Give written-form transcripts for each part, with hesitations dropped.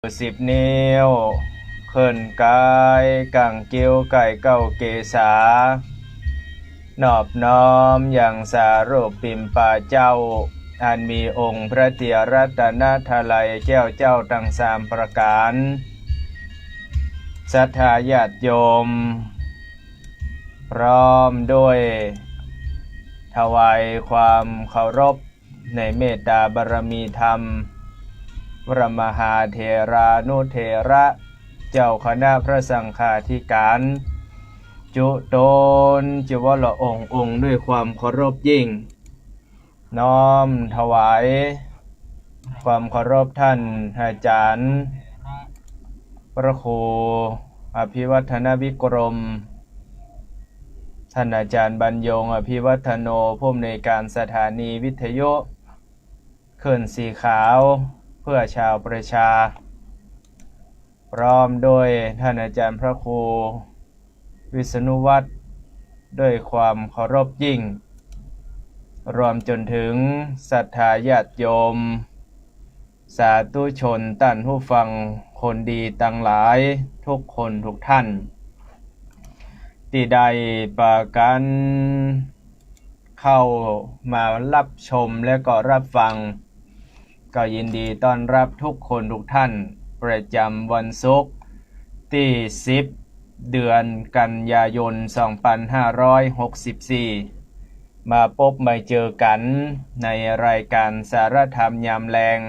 10 นิ้วเขินกายกังเกี้ยวไก่เก้าเกษานอบน้อมอย่างสารูปปิมปาเจ้าอันมีองค์พระเถรรัตนทลัยแก้วเจ้าทั้ง3 ประการศรัทธาญาติโยมพร้อมด้วยถวายความเคารพในเมตตาบารมีธรรมพระมหาเถรานุเถระเจ้าคณะพระสังฆาธิการจุตนจิวรองค์ด้วยความเคารพยิ่งน้อมถวายความเคารพท่านอาจารย์พระครูอภิวัฒนวิกรมท่านอาจารย์บรรยงอภิวัฒโนผู้อำนวยการสถานีวิทยุคลื่นสีขาวเพื่อชาวประชาพร้อมโดยท่านอาจารย์พระครูวิษณุวัฒน์ด้วยความเคารพยิ่งรวมจนถึงศรัทธาญาติโยมสาธุชนท่านผู้ฟังคนดีตั้งหลายทุกคนทุกท่านที่ได้ประกันเข้ามารับชมและก็รับฟังก็ยินดีต้อนรับทุกคนทุกท่านประจำวันศุกร์ที่10 เดือนกันยายน 2564มาพบมาเจอกันในรายการสารธรรมยามแลง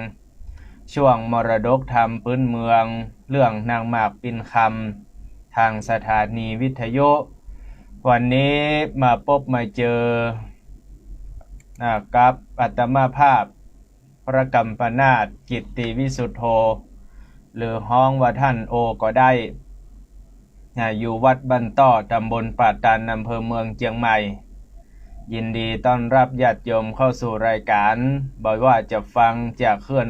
ช่วงมรดกธรรมพื้นเมืองเรื่องนางหมากปิ่นคำทางสถานีวิทยุวันนี้มาพบมาเจอกับอาตมาภาพพระกัมปนาถกิตติวิสุทโธหรือห้องว่าท่านโอก็ได้อยู่วัดบ้านต้อตำบลป่าตาลอำเภอเมืองเชียงใหม่ยินดีต้อนรับญาติโยมเข้าสู่รายการบอกว่าจะฟังจากเคลื่อน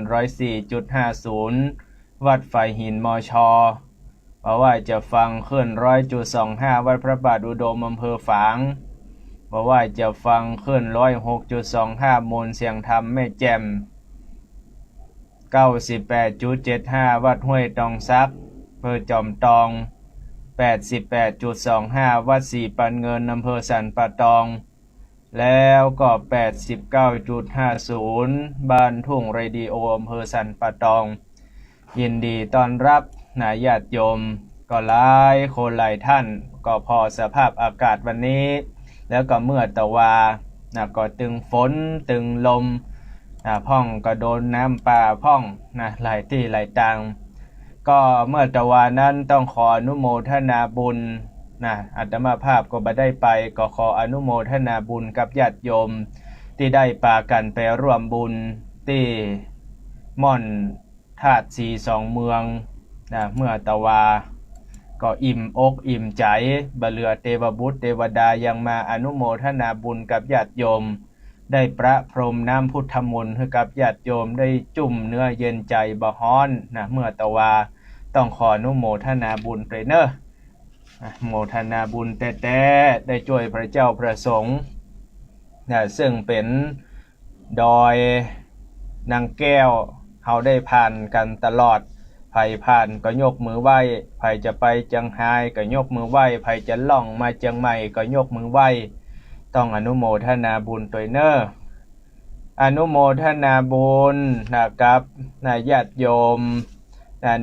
104.50 วัดไฟหินมชบอกว่าจะฟังเคลื่อน 100.25 วัดพระบาทอุดมอำเภอฝางบอกว่าจะฟังเคลื่อน 106.25 มูลเสียงธรรมแม่แจ่ม 98.75 วัดห้วยตองซักอำเภอจอมทอง 88.25 วัดสีปันเงินอำเภอสันป่าตองแล้วก็ 89.50 บ้านทุ่งเรดิโออำเภอสันป่าตองยินดีต้อนรับญาติโยมก็หลายคนหลายท่านก็พอสภาพอากาศวันนี้แล้วก็เมื่อตะวาก็ตึงฝนตึงลมพ่องก็โดนน้ำป่าพ่องหลายที่หลายตังก็เมื่อตะวานั้นต้องขออนุโมทนาบุญอาตมาภาพก็บ่ได้ไปก็ขออนุโมทนาบุญกับญาติโยมที่ได้ปากันไปร่วมบุญที่ม่อนธาตุสีสองเมืองเมื่อตะวาก็อิ่มอกอิ่มใจบเหลือเทวบุตรเทวดายังมาอนุโมทนาบุญกับญาติโยมได้ประพรมน้ำพุทธมนต์ให้กับญาติโยมได้จุ่มเนื้อเย็นใจบ่ฮ้อนเมื่อตะวาต้องขออนุโมทนาบุญไปเนอะโมทนาบุญแต่ได้ช่วยพระเจ้าพระสงฆ์ซึ่งเป็นดอยนางแก้วเขาได้ผ่านกันตลอดไผผ่านก็ยกมือไหว้ไผจะไปจังไห้ก็ยกมือไหว้ไผจะล่องมาเชียงใหม่ก็ยกมือไหว้ต้องอนุโมทนาบุญตัวเนออนุโมทนาบุญกับญาติโยม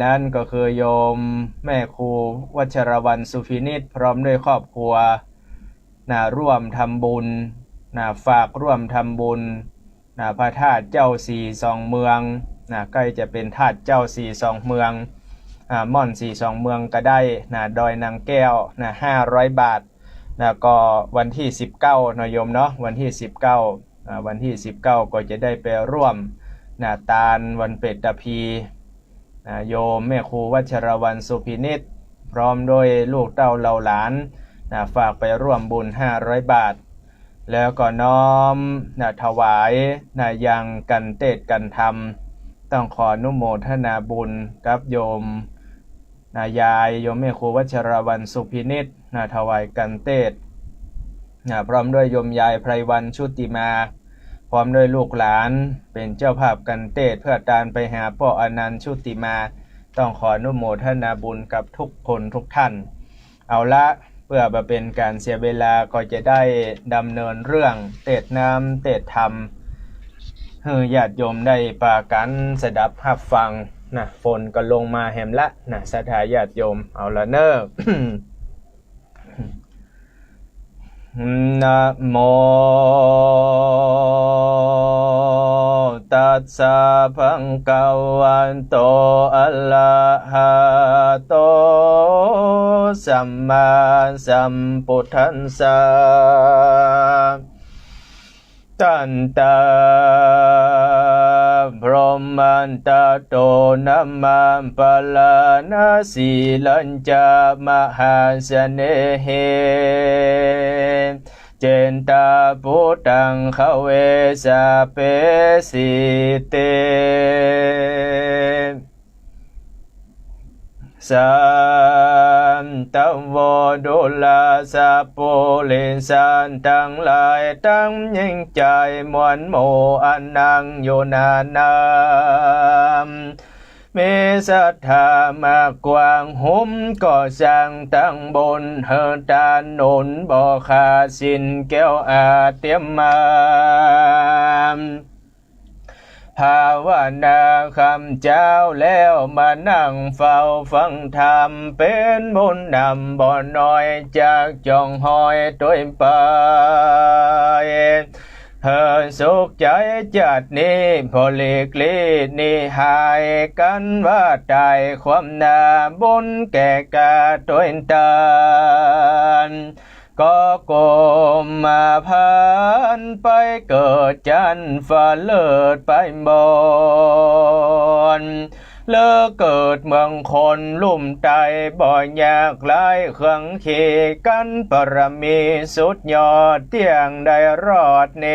นั้นก็คือโยมแม่ครูวัชรวรรณสุพินิจพร้อมด้วยครอบครัวร่วมทำบุญฝากร่วมทำบุญพระธาตุเจ้าสี่สองเมืองใกล้จะเป็นธาตุเจ้าสี่สองเมืองม่อนสี่สองเมืองก็ได้ดอยนางแก้ว500 บาทก็วันที่19โยมเนาะวันที่19ก็จะได้ไปร่วมตาลวันเป็ดตะพีโยมแม่ครูวัชรวรรณสุพินิจพร้อมโดยลูกเต้าเหล่าหลานฝากไปร่วมบุญ500 บาทแล้วก็น้อมถวายยังกันเทศกันธรรมต้องขออนุโมทนาบุญกับโยมยายโยมแม่ครูวัชรวรรณสุพินิจถวายกันเทศพร้อมด้วยโยมยายไพรวรรณชุติมาพร้อมด้วยลูกหลานเป็นเจ้าภาพกันเทศเพื่อการไปหาพ่ออนันต์ชุติมา ต้องขออนุโมทนาบุญกับทุกคนทุกท่านเอาละเพื่อมาเป็นการเสียเวลาก็จะได้ดำเนินเรื่องเตดน้ำเตดธรรมให้ญาติโยมได้ปากันสดับรับฟังนะฝนก็ลงมาแหมละนะศรัทธาญาติโยมเอาละเนอะ นะโมตัสสะภะคะวะโตอะระหะโตสัมมาสัมพุทธัสสะตันตาพรหมันตาโตนัมมัมปะลานาสีลัญจามหาเสน่เหเจนตาพุตังขเวสะเปสิเตสันตัมโวดุลาสะปุลิสันทั้งหลายตั้งยิ่งใจมวลหมู่อันนั่งอยู่นานมีศรัทธามากกว้างหุ้มก็สร้างตั้งบนเฮตานหนุนบ่ขาดสินแก้วอาเตรียมมาภาวนาคำเจ้าแล้วมานั่งเฝ้าฟังธรรมเป็นบุญนำบ่น้อยจากจองหอยตัวไปเธอสุขใจจัดนี้พอเล็กลีนี่หายกันว่าตายความนาบุญแก่กาตัวตานก็กลมมาพันไปเกิดจันฟ้าเลิศไปบนเลิกเกิดเมืองคนลุ่มใจบ่อยยากหลายเครื่องเขกันปรมีสุดยอดเตียงได้รอดเน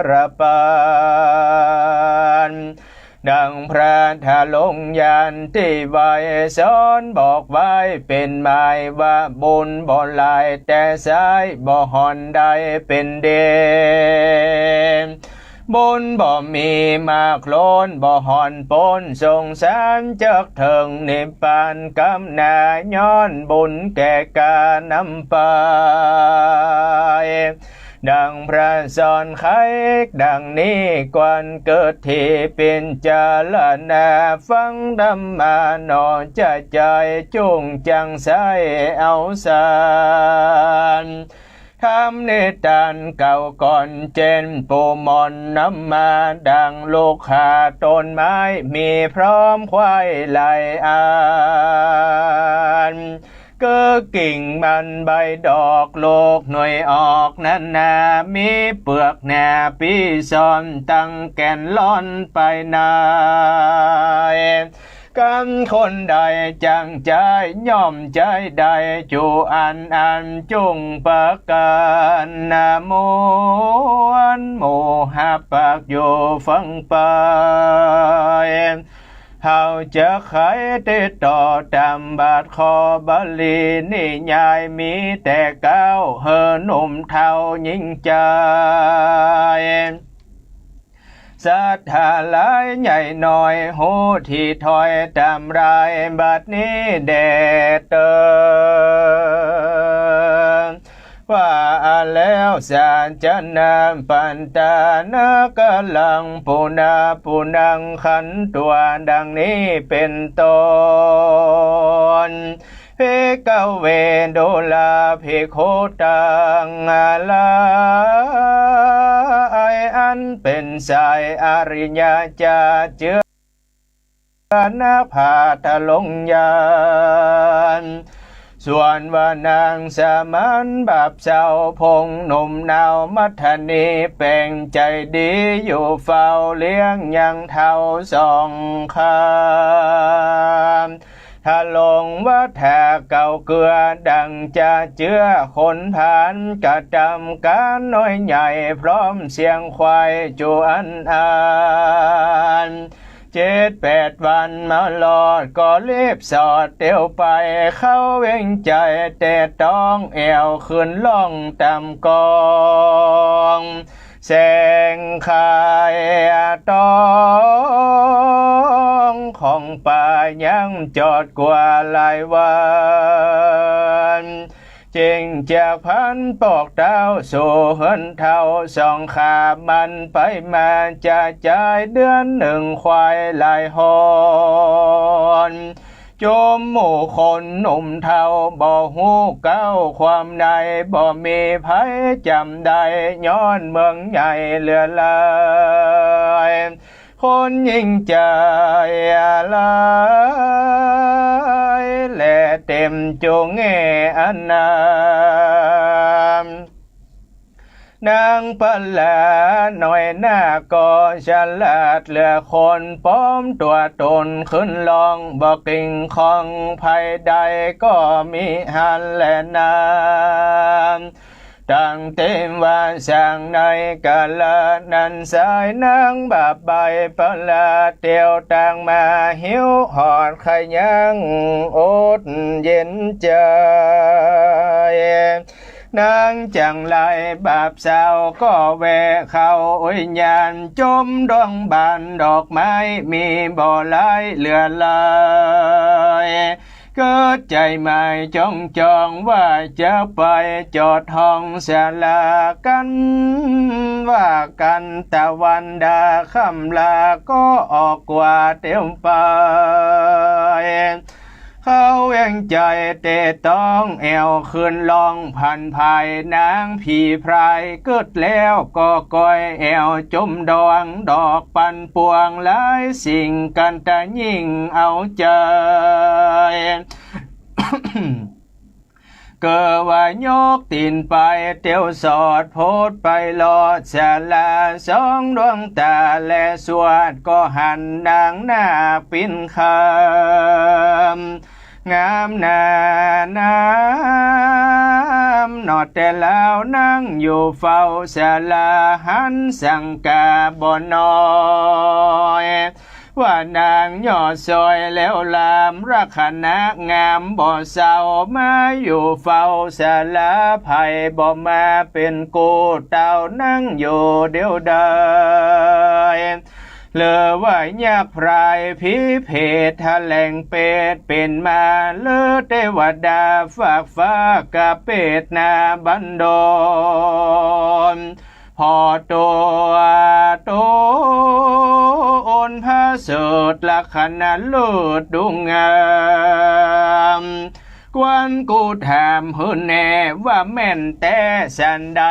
รปานดังพระทาลงยันที่ไว้สอนบอกไว้เป็นหมายว่าบุญบ่ลายแต่สายบ่หอนใดเป็นเดชบุญบ่มีมากโลนบ่หอนปนสงสารจักถึงนิพพานกำนาย้อนบุญแก่กานำไปดังพระสอนไขดังนี้กวนเกิดที่เป็นจารณาฟังธรรมาหนอจะใจจุงจังใสเอาสารทำในตันเก่าก่อนเจนปูมอนน้ำมาดังลูกขาต้นไม้มีพร้อมควายไหลอานก็กิ่งมันใบดอกโลกหน่วยออกนั้นนามีเปลือกแหนปีซ้อนตั้งแก่นล้อนไปนายกันคนใดจังใจย่อมใจใดจูอันจุงประการนามวนโมหะปากอยู่ฟังไปเฮาจะไขติดต่อตามบาทคอบาลีนิยายมีแต่ก้าวเฮหนุ่มเท่ายิ่งใจศรัทธาหลายใหญ่หน่อยหูที่ถอยตามรายบัดนี้แดดเตอว่าแล้วสารจะนามปันตานกลังปูนังขันตัวดังนี้เป็นต้นเพกเวโดลาเพโคตังอาลาอันเป็นสายอริยจาเจือนาภาทะลงยานส่วนว่านางสามัญแบบเจ้าพงหนุ่มนาวมัทนีแปลงใจดีอยู่เฝ้าเลี้ยงยังเท่าสองคามถ้าลงว่าแทเก่าเกลือดังจะเจือคนผ่านกระจำการน้อยใหญ่พร้อมเสียงควายจวน7-8 วันมาหลอดก็รีบสอดเตียวไปเข้าเว่งใจแต่ต้องแอวขึ้นล่องตามกอง แสงขายตองของป่ายังจอดกว่าหลายวันเจงจากพันปอกดาวสู่เหินเท่าสองขามันไปมาจะจ่ายเดือนหนึ่งควายหลายหอนจมหมู่คนหนุ่มเท่าบ่หูเก้าความใดบ่มีไผจำได้ย้อนเมืองใหญ่เหลือหลายคนยิ่งใจลายและเต็มจงแง่อันนามนางปลาหน่อยหน้าก็ฉลาดเหลือคนป้อมตัวตนขึ้นลองบอกกิ่งของภัยใดก็มีหันและนามตั้งเต็มว่าสั่งในกาลนันสายนางบาปใบปลาเตียวต่างมาหิวหอดขยังอดเย็นใจนางจังไรบาปสาวก็แวะเข้าอุญญาณจมดวงบานดอกไม้มีบ่อไหลเหลือลายเกิดใจใหม่จองว่าจะไปจอดห้องศาลากันว่ากันตะวันดาค่ำลาก็ออกกว่าเต็มไปเขาเองใจเตะต้องแอวคืนลองพันภายนางผีพรายเกิดแล้วก็ก้อยแอวจมดองดอกปันปวงหลายสิ่งกันแต่ยิ่งเอาใจ เกิดว่ายกตีนไปเตียวสอดโพดไปลอดศาลาสองดวงตาและสวดก็หันนางหน้าปิ้นคำงามนาน้ำนอดแต่แล้วนั่งอยู่เฝ้าศาลาหันสังกาบ่น้อยว่านางย่อซอยแล้วลามรักขณะงามบ่เศร้ามาอยู่เฝ้าศาลาไผ่บ่มาเป็นกูเต่านั่งอยู่เดียวดายเหลือว่ายากพรายพิเพศทะแหลงเป็ดเป็นมาเลือเทวดาฝากฟ้ากับเป็ดนาบันดอนพอตัวโตนพระเสดลักษณะเลิศดุงามกวนกูถามหืนแน่ว่าแม่นแต่สันใด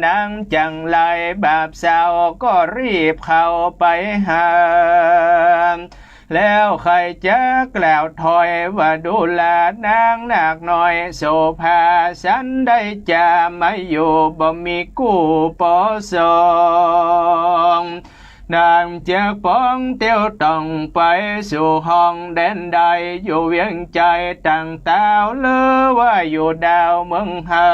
นางจังไรบาปสาวก็รีบเข้าไปหาแล้วใครจะกล่าวถอยว่าดูแลนางนักหน่อยโสภาสันได้จะไม่อยู่บ่มีกู้ปอสองนางจะป้องเตียวต้องไปสู่ห้องแดนใดอยู่เวียงใจต่างเต้าเลือว่าอยู่ดาวเมืองเฮา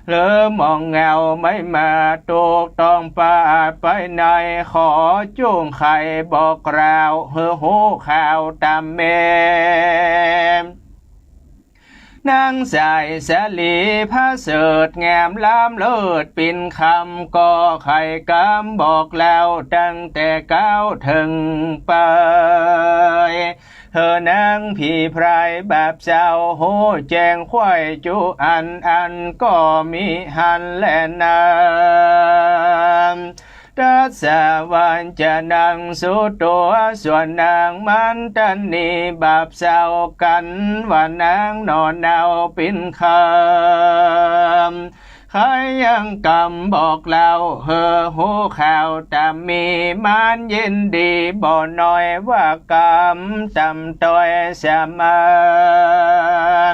เลือมองเงาไม่มาถูกต้องป่าไปในขอจูงไข่บอกกล่าวเฮือหูข่าวตามเมนางใส่สลีพระเสดงามล้ำเลิศปิ่นคำก็ไข่กำบอกแล้วตั้งแต่ก้าวถึงไปเธอนางผีพรายแบบเจ้าโหแจงควายจุอันก็มีหันและนามรัสวันจะนั่งสุตัวส่วนนางมันตันนีบาปเศร้ากันว่านางนอนเนาปิ้นคำใครยังกำบอกเล่าเฮอหูข่าวแต่มีมันยินดีบ่น้อยว่ากำตำต้อยสมา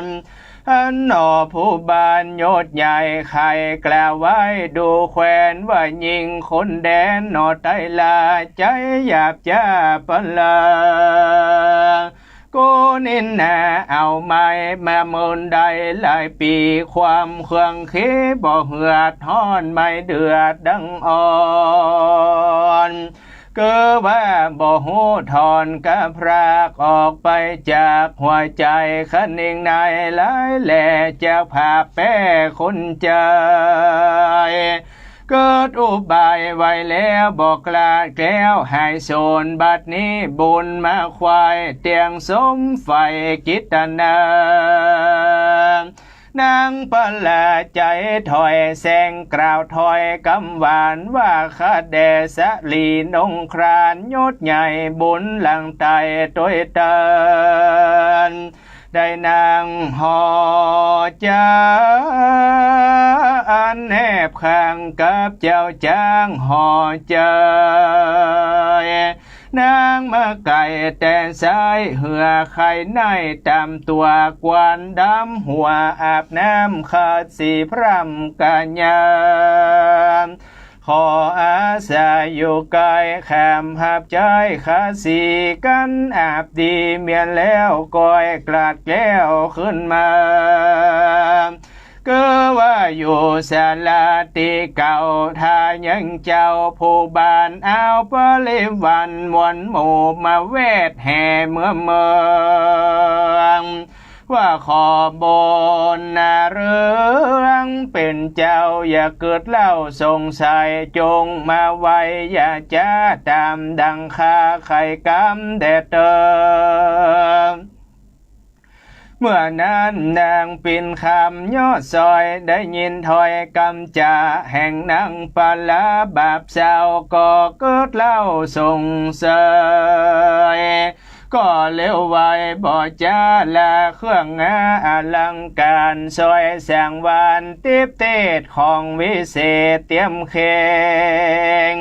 นอันหนอผู้บานยศใหญ่ใครกล่าวไว้ดูแควนว่ายิงคนแดนหนอไตลาใจหยาบจ้าปลากูนินนาเอาไม้มาเมินได้หลายปีความเครื่องขี้บ่เหือดฮ้อนไม่เดือดดังอ่อนก็ว่าบ่หูถอนกะพรากออกไปจากหัวใจคันนิ่งในหลายแหล่จากภาพแป้คนใจ เกิดอุบายไว้แล้วบอกกลาดแก้วหายโซนบัดนี้บุญมาควายเตียงสมไฟกิตนานางประหลาดใจถอยแสงกล่าวถอยกำหวานว่าคาเดสลีนงครานยศใหญ่บุญหลังไตตัวยเตินได้นางหอจานแนบข้างกับเจ้าจ้างหอเจยนางมาไก่แต่สายเหือไข่ในตามตัวกวนดำหัวอาบน้ำขาดสีพรำกัญญาขออาศัยอยู่ไกลแคมหับใจขาสีกันอาบดีเมียนแล้วก้อยกลาดแก้วขึ้นมาก็ว่าอยู่สาลาตีเก่าถ้ายังเจ้าผู้บ้านเอาปริวันมวลหมู่มาเวทแห่เมืองว่าขอบนนาเรื่องเป็นเจ้าอย่าเกิดเล่าสงสัยจงมาไว้อย่าจ้าตามดังคาไข่กำแดดเติมเมื่อนั้นนางปินคำยอดซอยได้ยินถอยกำจาแห่งนางปลาบาปเศร้าก็เกิดเล่าสงสัยก็เลี้ยวไว้บ่จ้าละเครื่องงาอลังการซอยแสงวานติบเตดของวิเศษเตรียมเข่ง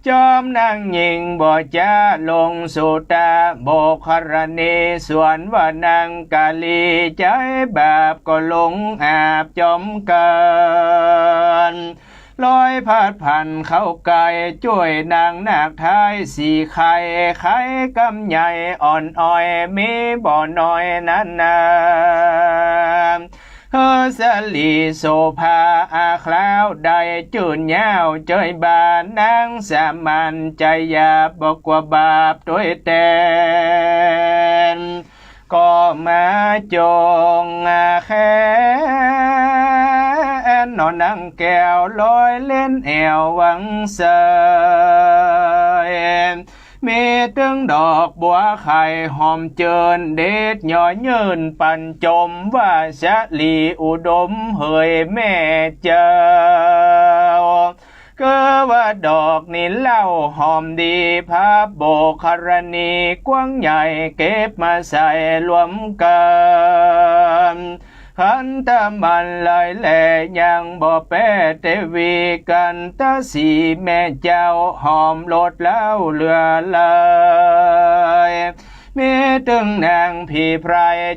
จอมนางยิงบ่จ้าลงสุตาโบกครณีส่วนว่านางกาลีใจบาปก็ลงอาบจอมกันลอยพาดพันเข้าไกลช่วยนางนาคท้ายสีไข่ไข่กำใหญ่อ่อนอ้อยมีบ่อน้อยนั้นนาเฮอสลีโซภาอาคลาวได้จุนยาวเจยบานนางสามัญใจหยาบบอกว่าบาปตัวแตนก็มาจงแค้นนอนนั่งแก้วลอยเล่นแอวหวังเสยมีตึงดอกบัวไข่หอมเจินเด็ดย่อเยินปันจมว่าชะลีอุดมเฮยแม่เจ้าก็ว่าดอกนี่เล่าหอมดีพระโบกครณีกว้างใหญ่เก็บมาใส่รวมกันขันตะมันลอยแหล่ยังบ่แปะเตวีกันตาสีแม่เจ้าหอมโลดแล้วเหลือเลยมีตึงนางผีไพร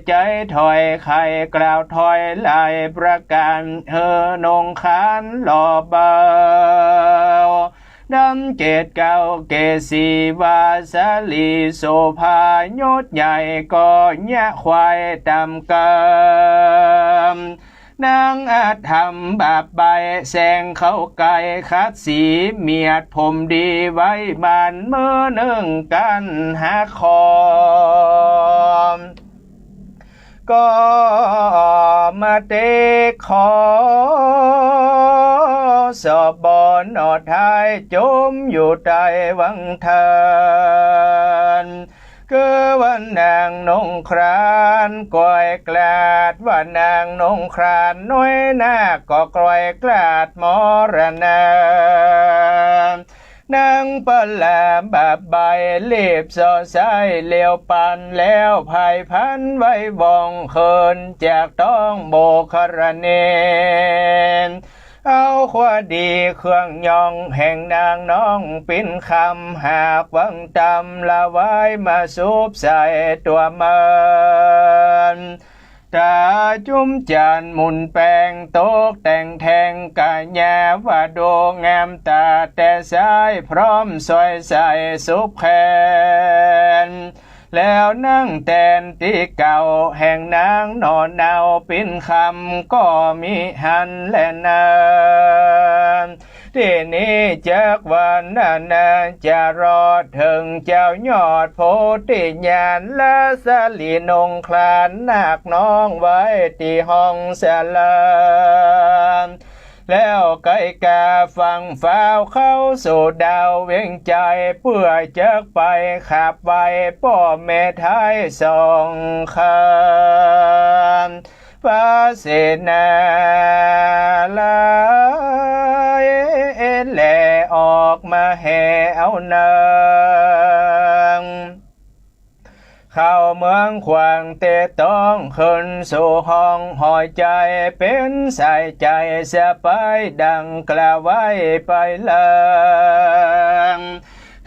ใจถอยไข่กล่าวถอยลายประการเฮอนงคานหล่อเบาดำเกตเก่าเกศีวาสลีโสภายศใหญ่ก็แยะควายตำกำนางอาจทำบาปใบแสงเขาไก่คัดสีเมียดผมดีไว้บานเมื่อหนึ่งกันหาคอมก็มาเตะขอสอบบอนอดท้ายจมอยู่ใต้วังทานคือว่านางนงครานก้อยกลาดว่านางนงครานน้อยหน้าก็กลอยกลาดมรณานางปลาบาใบเล็บสอสายเลี้ยวปันแล้วภายพันไว้วองเคินจากต้องโบครเนนเอาขวาดีเครื่องยองแห่งนางน้องปิ้นคำหากวังตำละไว้มาสูบใส่ตัวมันตาจุ้มจานหมุนแปงโต๊ะแต่งแทงกะแยว่าโดงามตาแต่สายพร้อมซอยใส่สุบแขนแล้วนั่งแตนตีเก่าแห่งนางนอนเนาปิ้นคำก็มีหันและนาที่นี้จากวันนาจะรอถึงเจ้ายอดโพธิญาณและสลีนงคลานนาคน้องไว้ที่ห้องศาลา แล้วไก่กาฟังฟ้าวเข้าสู่ดาวเวียงใจเพื่อจะไปขับไปป่อแม่ไทยสองคานพระเสนาลายแหล่ออกมาแห่เอานางเข้าเมืองขวางเตต้องขึ้นสู่ห้องหอยใจเป็นสายใจเสียไปดังกล่าวไว้ไปลัง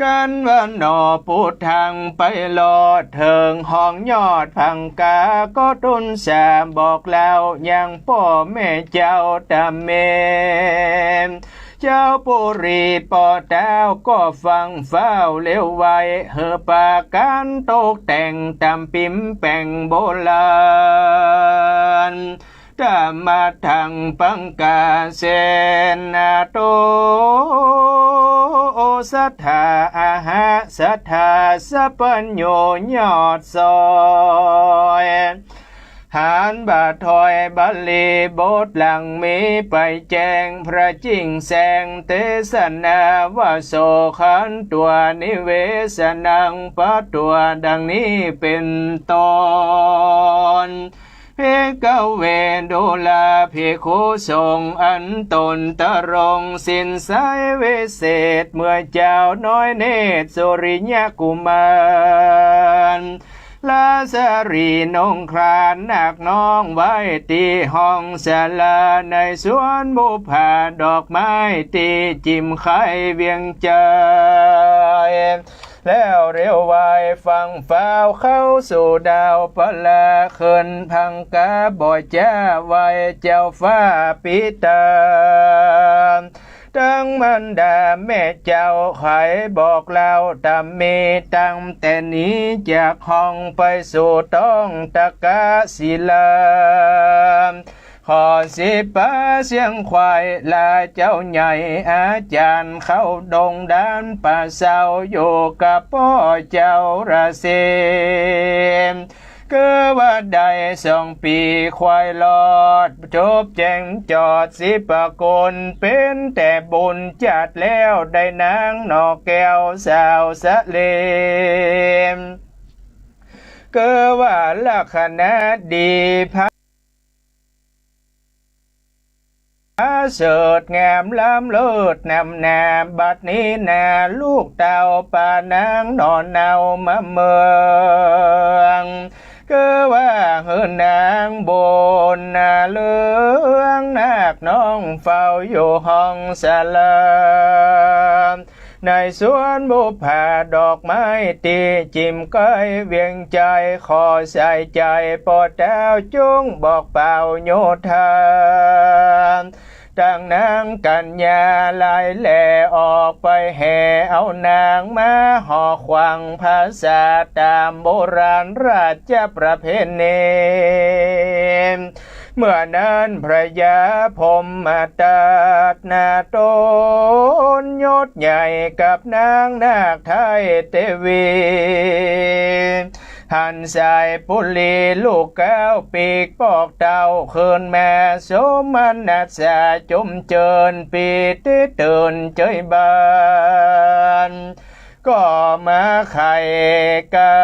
กันวันนอปูดทางไปลอดเถิงห้องยอดพังกาก็ตุนแสบบอกแล้วยังพ่อแม่เจ้าตาเมนเจ้าปุรีปอดาวก็ฟังเฝ้าเลี้ยวไว้เฮอปาการตกแต่งตามปิมแป่งโบราณถ้ามาทางปังกาเซนาโตสัทธาอาหะสัทธาสัพพัญโยยอดซอยหานบาทอยบาลีบทหลังมีไปแจ้งพระจิงแสงเทศนาวาโสขันตัวนิเวศนังปะตัวดังนี้เป็นตอนเพกเวโดลาเพโคทรงอันตนตรงสินสายเวเศษเมื่อเจ้าน้อยเนตรสุริยกุมารลาสรีนงครานนักน้องไว้ตีห้องศาลาในสวนบุพาดอกไม้ตีจิมไข่เวียงใจแล้วเร็วไวฟังฟ้าวเข้าสู่ดาวปลาขึ้นพังกาบ่อยจ้าไว้เจ้าฟ้าปิตาตั้งมันดาแม่เจ้าไขบอกเล่าตามมีตั้งแต่นี้จากห้องไปสู่ต้องตะกะศิลาขอสิปาเสียงควายลาเจ้าใหญ่อาจารย์เข้าดงด้านป่าเศร้าอยู่กับพ่อเจ้าราเซมก็ว่าได้2 ปีควายลอดจบแจงจอดสิปะกลเป็นแต่บุญจัดแล้วได้นางนอกแก้วสาวสะเลมก็ว่าลักษณะดีเสิร์ตงามล้ำเลิศนำนาบัดนี้นาลูกเต่าป่านางนอนเนามาเมืองก็ว่าเฮือนางบนนาเลืองนาคน้องเฝ้าอยู่ห้องศาลาในสวนบุพาดอกไม้ตีจิมก้อยเวียงใจขอใส่ใจปอดดาวจุงบอกเป่าโยธาตั้งนางกัญญาลายแหล่ออกไปแห่เอานางมาห่อขวังภาษาตามโบราณราชประเพณีเมื่อนั้นพระยาพมมาตัดนาตนยศใหญ่กับนางนาคไทยเทวีหันสายปุลีลูกแก้วปีกปอกเต่าคืนแม่สมันนัสาจุมเจินปีติเตือนเจยบานก็มาไข่กา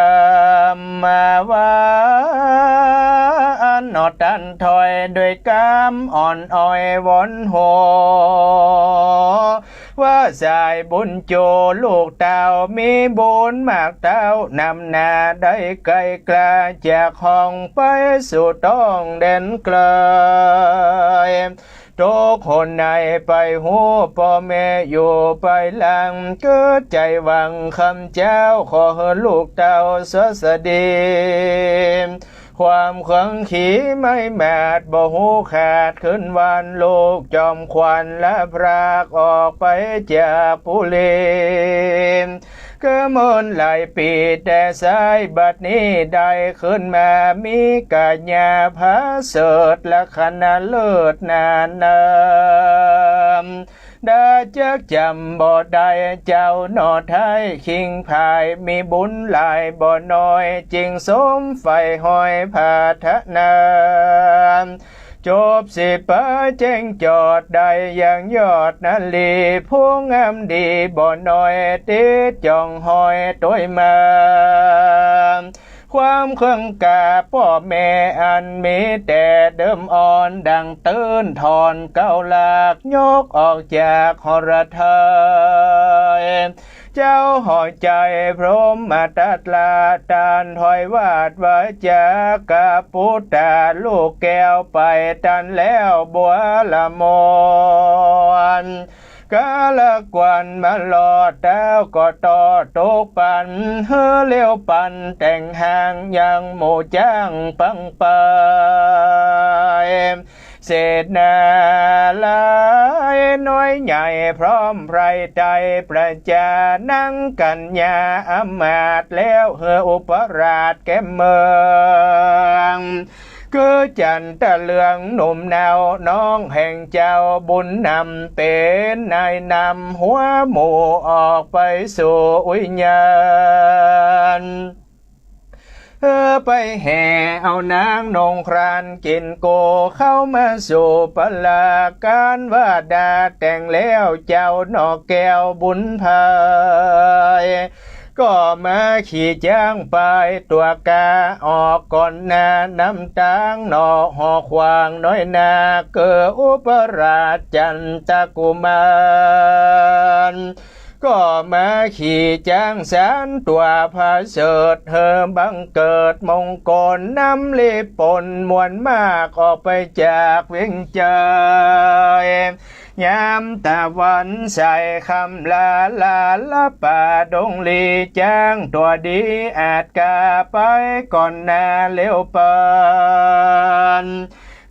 มมาว่าอันนอดันถอยด้วยกามอ่อนอ้อยวอนโหว่าสายบุญโจลูกเต่ามีบุญมากเต่านำนาได้ไกลกลาจากห้องไปสู่ต้องเด่นไกลทุกคนในไปหูพ่อแม่อยู่ไปหลังเกิดใจหวังคำเจ้าขอให้ลูกเต่าสวัสดีความขวังขีไม่แมดบ่หูขาดขึ้นวันลูกจอมควันและพรากออกไปจากปุเรนก็มนหลายปีแต่สายบัดนี้ได้ขึ้นมามีกัญญาพาเสดและคณะเลิศนานนามได้จักจำบ่ได้เจ้าหนอไทยคิงพายมีบุญหลายบ่น้อยจริงสมไฟหอยพาทะนาม จบสิไปแจ้งจอดได้อย่างยอดนาลีผู้งามดีบ่น้อยติดจ่องหอยต้วยมาความเครื่องกาพ่อแม่อันมีแต่เดิมอ่อนดังตื้นถอนเก้าหลากยกออกจากหรไทยเจ้าหอยใจพรหมมาตัดลาตานถอยวาดวาจากาพุทธาลูกแก้วไปตันแล้วบัวละมอนกาละกวันมาหลอดแต้วก็ต่อตกปันเฮอเลี้ยวปันแต่งห่างยังหมู่จ้างปังไปเศษนาลายน้อยใหญ่พร้อมไพรใจประจานั่งกัญญาอมาตแล้วเฮออุปราชแก้มเมืองคือจันตะเลืองหนุ่มแนวน้องแห่งเจ้าบุญนำเป็นนายนำหัวหมู่ออกไปสู่วิญญาณไปแห่เอานางนงครานกินโกเข้ามาสู่ปลาการว่าดาแต่งแล้วเจ้านอกแก้วบุญพายก็มาขี่จ้างไปตัวกาออกก่อนนาน้ำตางนอหอควางน้อยนาเกิดอุปราชจันตะกุมารก็มาขี่จ้างแสนตัวพาเสดเธอบังเกิดมงคลน้ำลีปนมวลมากออกไปจากเวียงใจยามตะวันใส่คำลาลาละป่าดงลีจ้างตัวดีอาจกาไปก่อนนาเลี้ยวปาน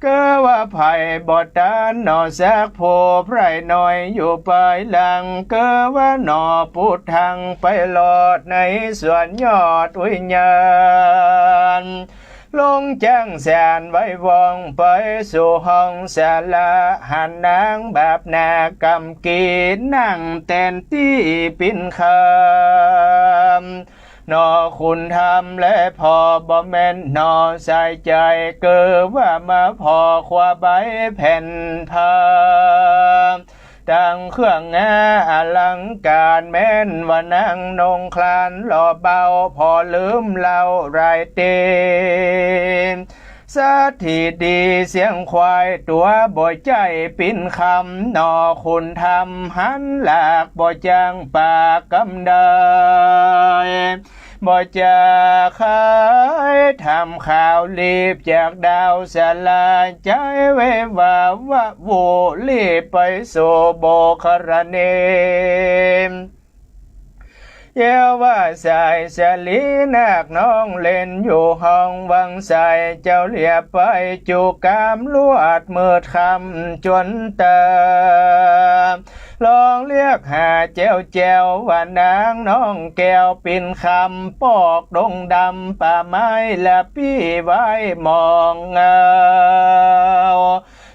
ก็ว่าไผ่บอดตานนอแซกโพไพรหน่อยอยู่ไปหลังก็ว่านอพุทธังไปหลอดในส่วนยอดวิญญาณลงจ้างแสนไว้วองไปสู่ห้องศาลาหันนางแบบนากำกีนั่งเต้นที่ปินคำนอคุณทำและพอบ่แม่นนอใส่ใจเกิดว่ามาพอขวาใบแผ่นพาตั้งเครื่องงาอลังการแม่นว่านั่งนงคลานหล่อเบาพอลืมเล่ารายเตนสักทีดีเสียงควายตัวบ่ใจปิ่นคำนอคุณทำหันหลากบ่จางปากกำได้บ่จะขายทำข่าวรีบจากดาวสลาใจเววาวะโวรีบไปสู่โบครเนมเยาว่าสายสลีนักน้องเล่นอยู่ห้องวังใสเจ้าเลียไปจูกามลวดมืดคำจนตาลองเรียกหาเจ้าแจวว่านางน้องแก้วปิ่นคำปอกดงดำป่าไม้และพี่ไว้มองเงา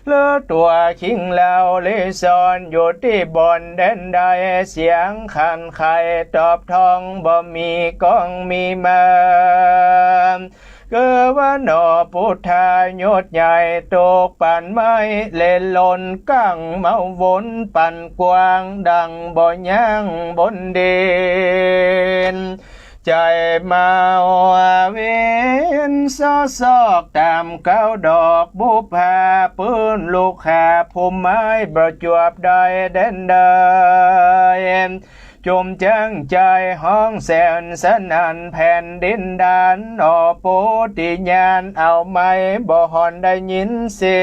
เลือตัวคิงเหล่าลิซอนอยู่ที่บนเด่นใดเสียงขันไข่ตอบทองบ่มีกองมีมาเกิดว่าหนอพุทธายศใหญ่ตกปั่นไม้เล่นลนกั้งเมาวนปั่นกว้างดังบ่ย่างบนเด่นใจมาเวนซอกตามเก้าดอกบุพาปืนลูกหาภูมิไม้ประจวบได้เด่นได้จมจังใจห้องแสนสนันแผ่นดินดานอโปติญาณเอาไม้บ่หอนได้ยินเสี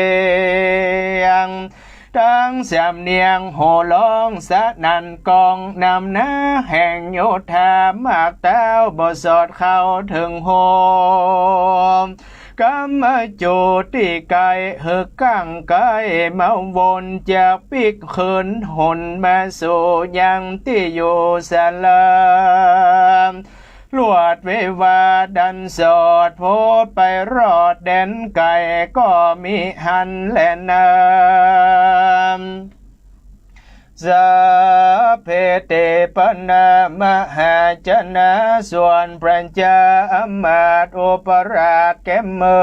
ยงทั้งสามเนียงโห่ร้องสะนันกองนำหน้าแห่งโยธามากเต้าบ่สอดเข้าถึงโฮมกำมาจูตีไก่เฮกังไก่เมาวนจากปิกขืนหนมาสู่ยังที่อยู่สลามลวดเววาดันสอดโพดไปรอดแดนไก่ก็มีหันและนำสัพเพเตปนามหาจนะส่วนพระเจ้าอมาตย์อุปราชแก่เมื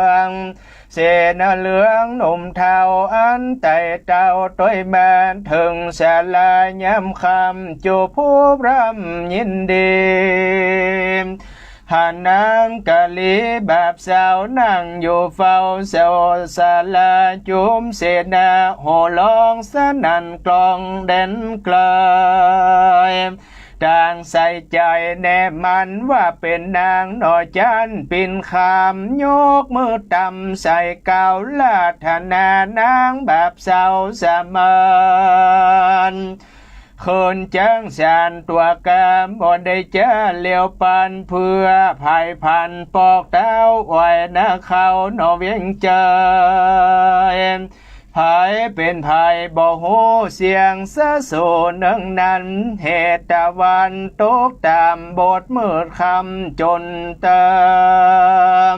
อง เสนาเหลืองหนุ่มเทาอันไต่เต้าต้อยแมนถึงแสนลายย้ำคำจูผู้รำยินดีหานางกะลีแบบสาวนั่งอยู่เฝ้าเสาสาลาจุมเสนาโหลองสนั่นกลองเด่นไกลต่างใส่ใจแน่มันว่าเป็นนางนอจันปินคำยกมือต่ำใส่เกาลาธนานางแบบสาวสามานคนจังสานตัวกามบ่ได้เจอเลี้ยวปันเพื่อภายพันปอกเต้าไว้นะเขาหนอเวียงเจภายเป็นภายบ่หูเสียงสะโสนึงนั้นเหตุตะวันตกตามบทมืดคำจนเติม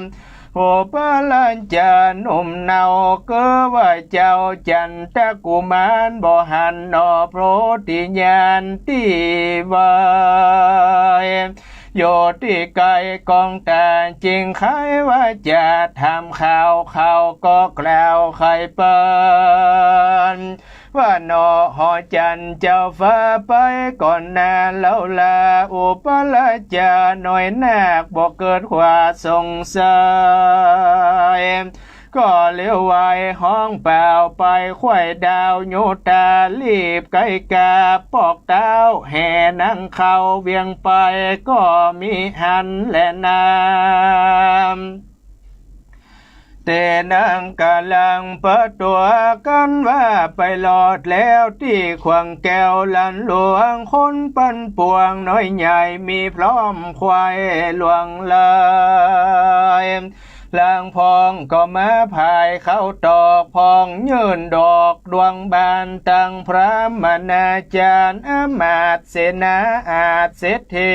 โอปะลันจานุ่มเนาเกว่าเจ้าจันตะกุมารบ่หันนอโพธิญาณที่วายโยที่ไกลกองแต่จริงใครว่าจะทำข่าวเขาก็กล่าวใครเปิ้นว่านอหอจันเจ้าฟ้าไปก่อนนานแล้วลาอุปละจาหน่อยนักบอกเกิดความสงสัยก็เลี้ยวไว้ห้องเปล่าไปควายดาวโยตารีบไกกาปอกเต้าแห่นั่งเขาเวียงไปก็มีหันและน้ำแต่นางกำลังเปิดตัวกันว่าไปหลอดแล้วที่ขวางแก้วลันหลวงคนปันปวงน้อยใหญ่มีพร้อมควายหลวงเลยลางพองก็มาพายเข้าตอกพองยืนดอกดวงบานตั้งพระมนาจารย์อามาตย์เสนาอาจเศรษฐี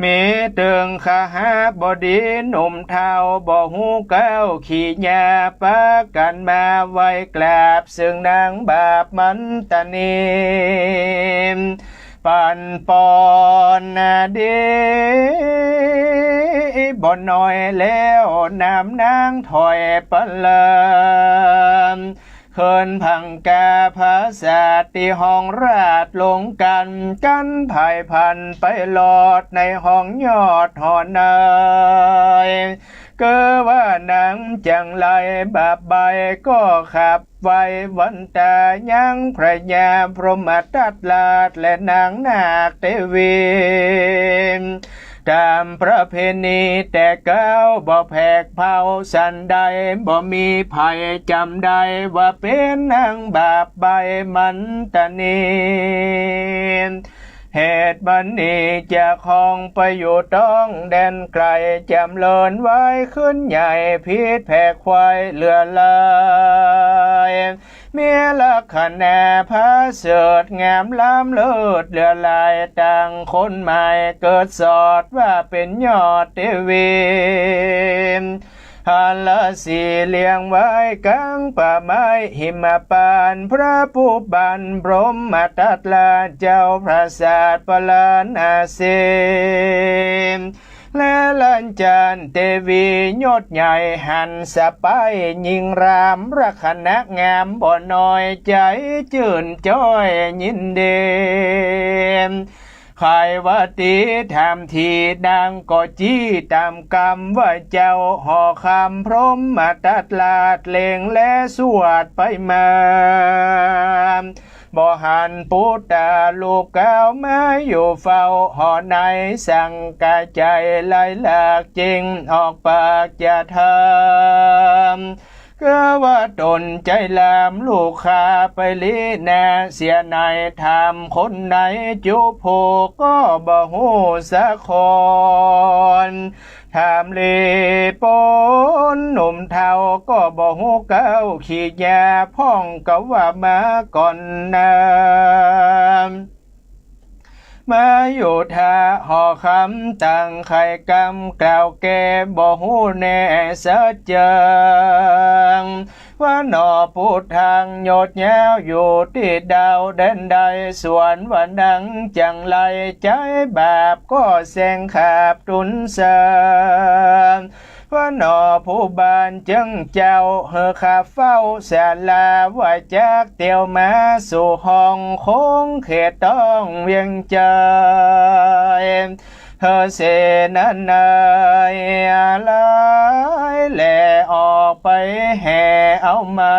มีตึงขหาบดีหนุ่มเทาบ่หูเก้าขี่ยาปะกันมาไว้กราบซึ่งนางบาปมันตานีปันปอนนาดีบ่น้อยแล้วน้ำนางถอยปะเลิมเขินพังกาภาษาตีห้องราดลงกันภายพันไปหลอดในห้องยอดหอเนยเกว่านางจังไรบาปใบก็ขับไว้วันตายังพระยาพรหมตัดลาดและนางนาคเทวีตามประเพณีแต่เก้าบ่แผกเผาสันใดบ่มีภัยจำได้ว่าเป็นนางบาปใบมันตานีเหตุบันนี้จะคองไปอยู่ต้องแดนไกลจำเลินไว้ขึ้นใหญ่พิษแผกควายเลือลายเมียลักขณะพระเสดงามล้ำเลิศเลือลายต่างคนใหม่เกิดสอดว่าเป็นยอดเทวีฮัลสีเลี้ยงไว้กังป่าไม้หิมปานพระผู้บันพรหมตัดลาเจ้าพระศาสปลานาเสมและลัญจานเทวียศใหญ่หันสะไปยิงรามรักณะงามบ่น้อยใจจื่นจ้อยยินเดมใครว่าตีทำทีดังก็จี้ตามกรรมว่าเจ้าห่อคำพร้อมมาตัดลาดเลงและสวดไปมาบ่หันปุตตาลูกเก้ามาอยู่เฝ้าห่อในสั่งกายใจไหลหลากจริงออกปากจะทำก็ว่าตนใจลามลูกค้าไปลีแน่เสียในทำคนไหนจุผูกก็บ่หูสักคนทำลีปนหนุ่มเทาก็บ่หูเก้าขี้ยาพ่องก็ว่ามาก่อนน้ำมาอยู่ท่าห่อคำตั้งไข่กำกล่าวแก่บ่หูแน่เสเจิงว่าหนอพูดทางโยดแย้วอยู่ที่ดาวเด่นใดส่วนว่านังจังไรใจแบบก็แสงขาบตุนเส พระนอผู้บานจึงเจ้าเฮอขาเฝ้าศาลาว่าจากเตียวมาสู่ห้องคงเขตต้องเวียงใจเธอเสนันนายอะไรแหล่ออกไปแห่เอามา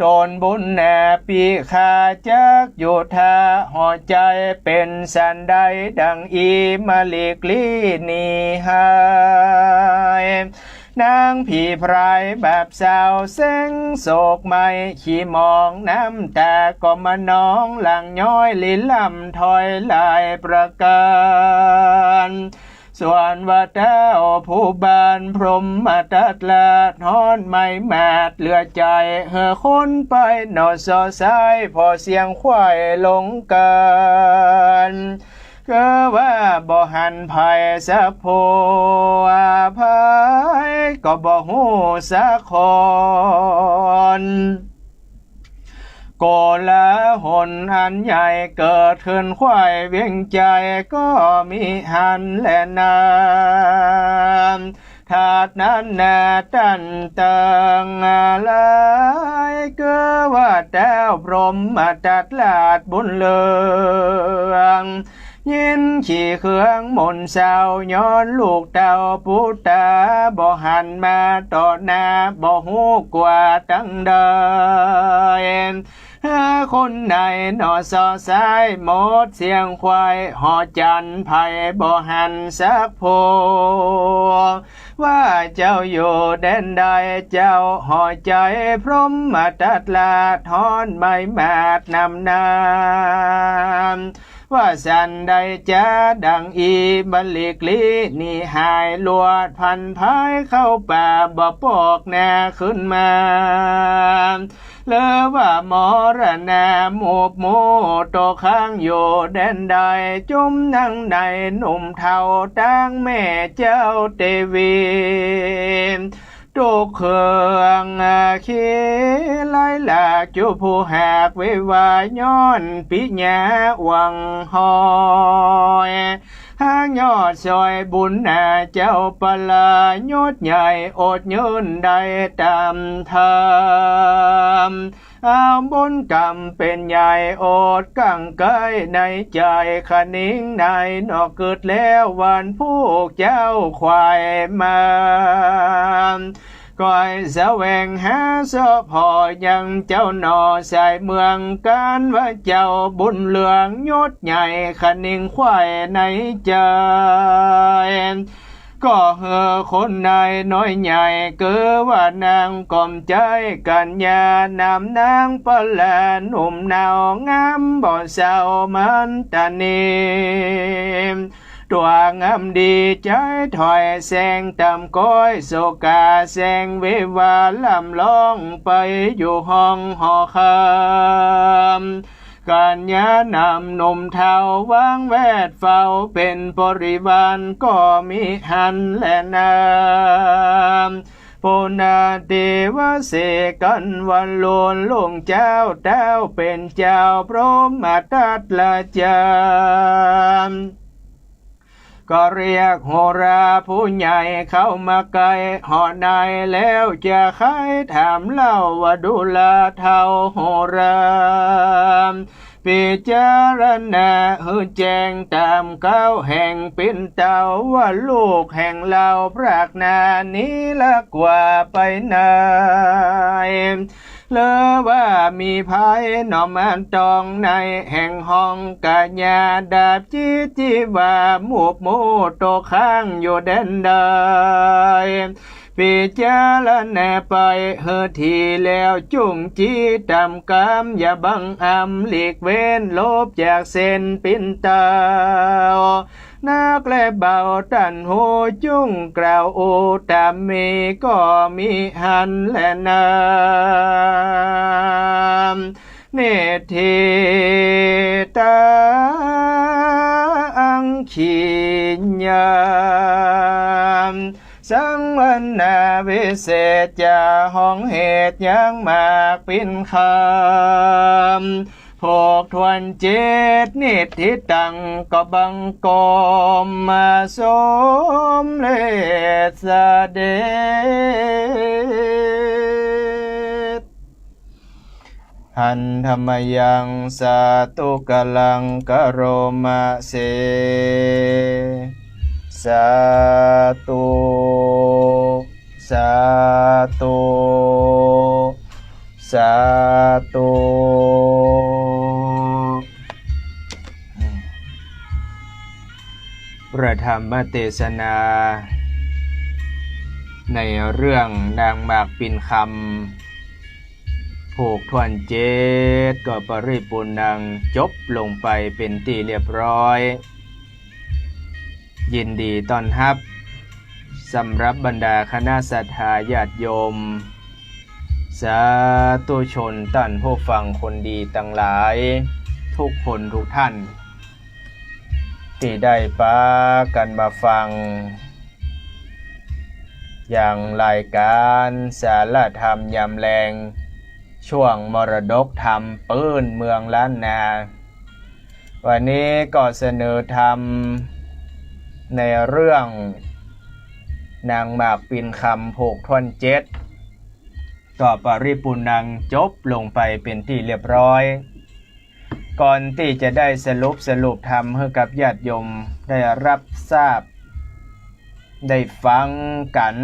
โดนบุญแน่ปีขาจักอยู่ท่าหัวใจเป็นสันใดดังอีมาลิกลีนีหายนางผีพรายแบบสาวเส้งโศกไม่ขี้มองน้ำตาก็มาน้องหลังย้อยลิลำถอยลายประการส่วนว่าเจ้าผู้บานพรหมมาตัดลาดฮอนไม่แมดเหลือใจเห่อคนไปนอสอสายพอเสียงควายลงกันก็ว่าบ่หันภัยสักโพอาภัยก็บ่หูสักคนโกลาหนอันใหญ่เกิดขึ้นควายเวียงใจก็มีหันและนามถาดนั้นนาตันเติงอะไรก็ว่าแต้วพรหมมาตัดลาดบุญเลืองยินขี่เครื่องมนสาวย้อนลูกเต่าปูตาบ่หันมาต่อหน้าบ่หูกว่าตั้งเดินคนในนอสอสายหมดเสียงควายหอจันไผ่บ่หันสักโพว่าเจ้าอยู่แดนใดเจ้าหอใจพร้อมมาตัดลาทอนไม่มาดนำนามว่าสันใดจะดังอีบัลลิกลีนี่หายลวดพันพายเข้าป่าบ่ปอกแน่ขึ้นมาเลอว่ามรณะหมูบโมโตข้างอยู่แดนใดจุ่มนั่งในหนุ่มเทาตั้งแม่เจ้าเตวีตุกเครื่องขี้ไล่หลากจูผู้หากเววาย้อนปิญาวังหอยหางยอดซอยบุญนาเจ้าปลายดใหญ่อดยืนได้ตามธรรมเอาบุญกรรมเป็นใหญ่อดกังเกยในใจขนิ่งในนอกเกิดแล้ววันผู้เจ้าควายมาก้อยแสวงหาสะพอยังเจ้าหนอสายเมืองกันว่าเจ้าบุญเหลืองยศใหญ่ขนิ่งควายในใจก็เฮอคนนายน้อยใหญ่เกือว่านางกลมใจกันยานำนางปลาหนุ่มนาวงามบ่เศร้ามันตานีตัวงามดีใจถอยแสงตำก้อยโศกาแสงเววาลำลองไปอยู่ห้องหอคำการยานำหนุ่มเทาวางแวดเฝ้าเป็นบริวารก็มีหันและนามปุณาเทวเสกันวันลวนลงเจ้าเต้าเป็นเจ้าพร้อมมาตัดละจามก็เรียกโหราผู้ใหญ่เข้ามาไกลหอในแล้วจะใครถามเล่าว่าดูลาเท่าโหราพิจารณาหือแจงตามเก้าแห่งปิ่นเต่าว่าลูกแห่งเราพรากนานี้ละกว่าไปไหนเลอว่ามีภัยหน่อมันตองในแห่งห้องกาญาดาบจีว่าหมูกโมโตข้างอยู่แดนใดพิจารณาไปเฮอทีแล้วจุงจีตำกามอย่าบังอำหลีกเว้นลบจากเส้นปิ่นเตานักและเบาตันหูจุ้งกล่าวโอตามมีก็มีหันและนามเนติตาอังขีญามสังวันนาวิเศษจะห้องเหตุยังมากปิ่นคำ พวกทวนเจตนิทิตังก็บังกอมมาสมเลสเดชหันธรรมยังสาตุกลังกโรมาเสสาตุสาธุสาธุพระธรรมเทศนาในเรื่องนางหมากปิ่นคำผูกทวนเจตก็ปริปูรณังจบลงไปเป็นที่เรียบร้อยยินดีต้อนรับสำหรับบรรดาคณะศรัทธาญาติโยมสาธุชนท่านผู้ฟังคนดีทั้งหลายทุกคนทุกท่านที่ได้ปากันมาฟังอย่างรายการสารธรรมยามแรงช่วงมรดกธรรมปื้นเมืองล้านนาวันนี้ก็เสนอธรรมในเรื่องนางหมากปิ่นคำผูกทวนเจ็ดก็ปริปูรณังจบลงไปเป็นที่เรียบร้อยก่อนที่จะได้สรุปธรรมให้กับญาติโยมได้รับทราบได้ฟังกัน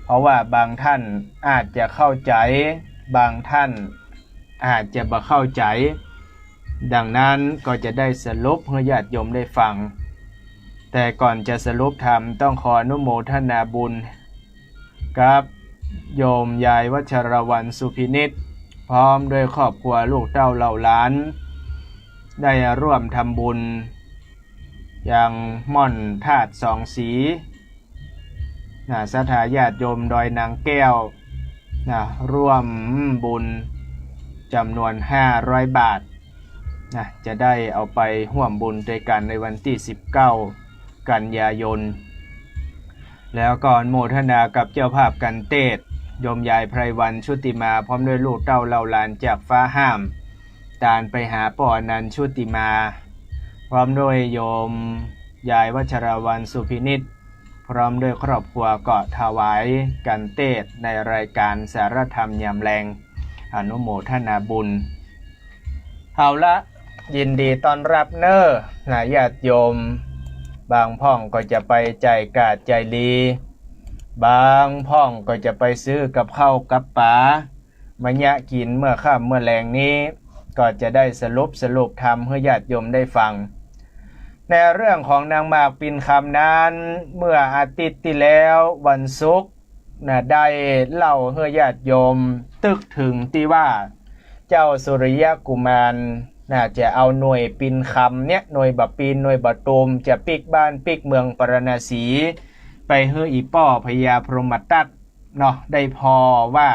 เพราะว่าบางท่านอาจจะเข้าใจบางท่านอาจจะบ่เข้าใจดังนั้นก็จะได้สรุปให้ญาติโยมได้ฟังแต่ก่อนจะสรุปธรรมต้องขออนุโมทนาบุญกับโยมยายวัชรวรรณสุพินิจพร้อมด้วยครอบครัวลูกเต้าเหล่าหลานได้ร่วมทำบุญอย่างม่อนธาตุสองสีศรัทธาญาติโยมดอยนางแก้วร่วมบุญจำนวน500 บาทจะได้เอาไปร่วมบุญด้วยกันในวันที่19 กันยายนแล้วก็อนุโมทนากับเจ้าภาพกันเตศโยมยายไพรวรรณชุติมาพร้อมด้วยลูกเต้าเหล่าหลานจากฟ้าห้ามตานไปหาป่อนันชุติมาพร้อมด้วยโยมยายวัชรวรรณสุพินิจพร้อมด้วยครอบครัวก็ถวายกันเตศในรายการสารธรรมยามแรงอนุโมทนาบุญเอาละยินดีต้อนรับเนอญาติโยมบางพ่องก็จะไปใจกาดใจลีบางพ่องก็จะไปซื้อกับข้าวกับปลามายะกินเมื่อค่ำเมื่อแรงนี้ก็จะได้สรุปธรรมให้ญาติโยมได้ฟังในเรื่องของนางหมากปิ่นคำนั้นเมื่ออาทิตย์ที่แล้ววันศุกร์ได้เล่าให้ญาติโยมตึกถึงที่ว่าเจ้าสุริยกุมารจะเอาหน่วยปิ่นคำเนี่ยหน่วยบะปีนหน่วยบะตูมจะปิกบ้านปิกเมืองปรณสีไปเฮืออีป้อพญาพรหมทัตเนาะได้พอว่า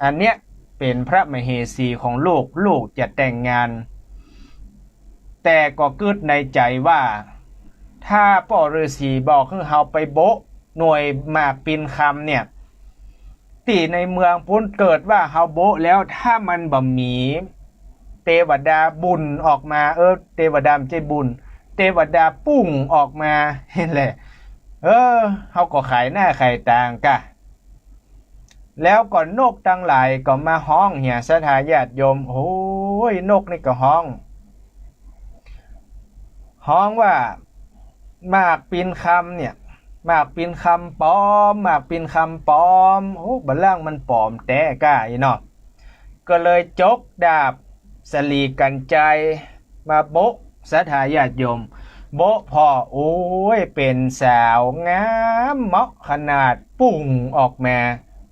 อันเนี้ยเป็นพระมเหสีของลูกจะแต่งงานแต่ก็กึดในใจว่าถ้าป้อฤาษีบอกให้เฮาไปโบะหน่วยหมากปิ่นคำเนี่ยที่ในเมืองพุ้นเกิดว่าเฮาโบะแล้วถ้ามันบ่มีเทวดาบุญออกมาเทวดาใจบุญเทวดาปุ้งออกมาเห็นแหละเฮาก็ขายหน้าขายตางกะแล้วก็นกทั้งหลายก็มาฮ้องเหี่ยศรัทธาญาติโยมโอ้ยนกนี่ก็ฮ้องว่าหมากปิ่นคำเนี่ยหมากปิ่นคำปลอมหมากปิ่นคำปลอมบัดล่างมันปลอมแต่กะอีเนาะก็เลยจกดาบสลีกันใจมาโบะศรัทธาญาติโยมโบะพอโอ้ยเป็นสาวงามเหมาะขนาดปุ่งออกมา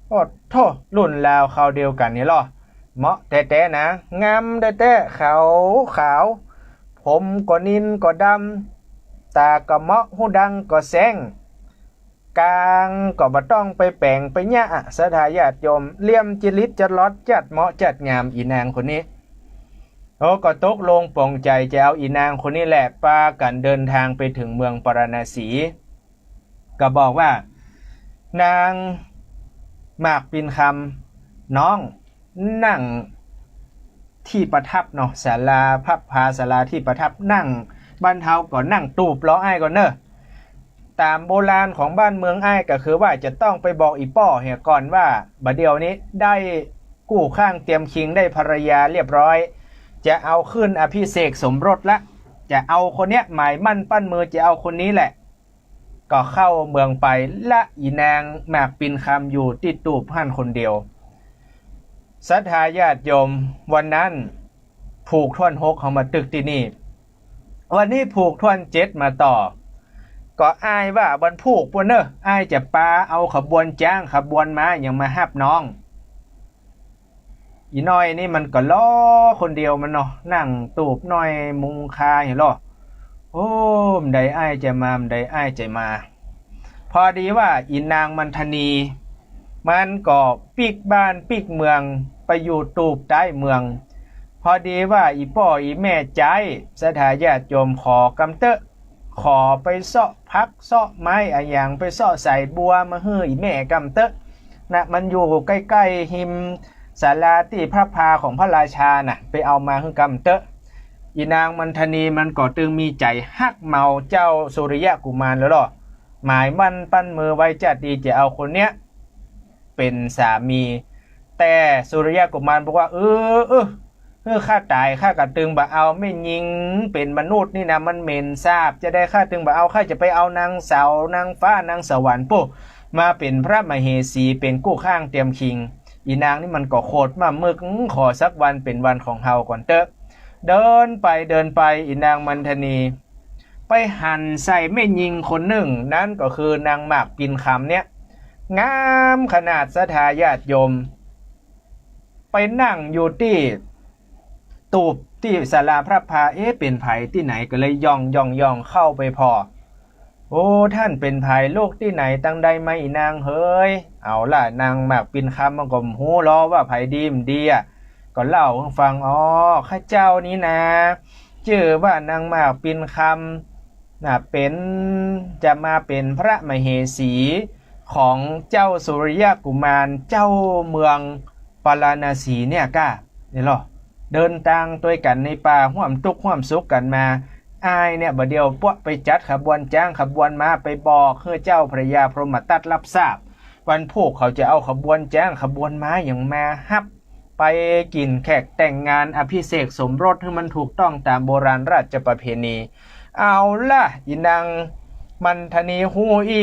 โอ้โธ่รุ่นราวเขาเดียวกันนี่หรอเหมาะแต่นะงามแต่ขาวผมก็นินก็ดำตาก็เหมาะหูดังก็แสงกลางก็บ่ต้องไปแปลงไปยะศรัทธาญาติโยมเลี่ยมจิลิตจัดลอดจัดเหมาะจัดงามอีนางคนนี้ก็ตกลงปลงใจจะเอาอีนางคนนี้แหละพากันเดินทางไปถึงเมืองปรณสีก็บอกว่านางหมากปิ่นคำน้องนั่ง ที่ประทับเนาะศาลาพับพาศาลาที่ประทับนั่งบ้านเฮาก็นั่งตูบล้ออ้ายก่อนเนอะตามโบราณของบ้านเมืองอ้ายก็คือว่าจะต้องไปบอกอีป้อเหียก่อนว่าบัดเดี๋ยวนี้ได้กู้ข้างเตรียมคิงได้ภรรยาเรียบร้อยจะเอาขึ้นอภิเษกสมรสละจะเอาคนเนี้ยหมายมั่นปั้นมือจะเอาคนนี้แหละก็เข้าเมืองไปละอีนางหมากปินคำอยู่ติดตูบหั่นคนเดียวศรัทธาญาติโยมวันนั้นผูกท่อน6เขามาตึกที่นี่วันนี้ผูกท่อน7มาต่อก็อายว่าบนผูกปนเนอะอายจะปาเอาขบวนจ้างขบวนม้าอย่างมาฮับน้องอีน้อยนี่มันก็ล้อคนเดียวมันเนาะนั่งตูบน้อยมุงคาเห็นหรอโอ้มใดอ้ายจะมามใดอ้ายจะมาพอดีว่าอีนางมันทนีมันก็ปิกบ้านปิกเมืองไปอยู่ตูบใต้เมืองพอดีว่าอีพ่ออีแม่ใจสถาญาติโยมขอกำเตอะขอไปเสาะพักเสาะไม้อะอย่างไปเสาะใส่บัวมาเฮืออีแม่กำเตอะนะมันอยู่ใกล้ๆหิมศาลาที่พระพาของพระราชาน่ะไปเอามาคือกำเตอะอีนางมันทนีมันก็ตึงมีใจฮักเมาเจ้าสุริยะกุมารแล้วหรอหมายมั่นปั้นมือไว้จัดดีจะเอาคนเนี้ยเป็นสามีแต่สุริยะกุมารบอกว่าข้าตายข้ากระตึงบ่เอาไม่ยิงเป็นมนุษย์นี่นะมันเหม็นทราบจะได้ข้าตึงบ่เอาข้าจะไปเอานางสาวนางฟ้านางสวรรค์ปุ๊มาเป็นพระมเหสีเป็นกู้ข้างเตรียมคิงอีนางนี่มันก็โคตรมามึกขอสักวันเป็นวันของเฮาก่อนเตอะเดินไปอีนางมันทนีไปหั่นใส่แม่ยิงคนหนึ่งนั่นก็คือนางหมากปินคำเนี่ยงามขนาดศรัทธาญาติโยมไปนั่งอยู่ที่ตูบที่ศาลาพระพาเป็นไผที่ไหนก็เลยย่องเข้าไปพอโอ้ท่านเป็นไผลูกที่ไหนตั้งใดไม่นางเฮ้ยเอาล่ะนางหมากปินคำมันก็หูล้อว่าไผดีมดีอ่ะก็เล่าให้ฟังอ๋อข้าเจ้านี้นะชื่อว่านางหมากปินคำนะเป็นจะมาเป็นพระมเหสีของเจ้าสุริยะกุมารเจ้าเมืองปาราณสีเนี่ยก้าเนี่ยหรอเดินทางด้วยกันในป่าห่วมทุกข์ห่วมสุขกันมาอายเนี่ยบ่เดียวพวกไปจัดขบวนจ้างขบวนมาไปบอกเพื่อเจ้าพระยาพรหมทัตรับทราบวันพวกเขาจะเอาขบวนจ้างขบวนม้าอย่างมาฮับไปกินแขกแต่งงานอภิเษกสมรสให้มันถูกต้องตามโบราณราชประเพณีเอาล่ะอีนางมันทนีฮู้อี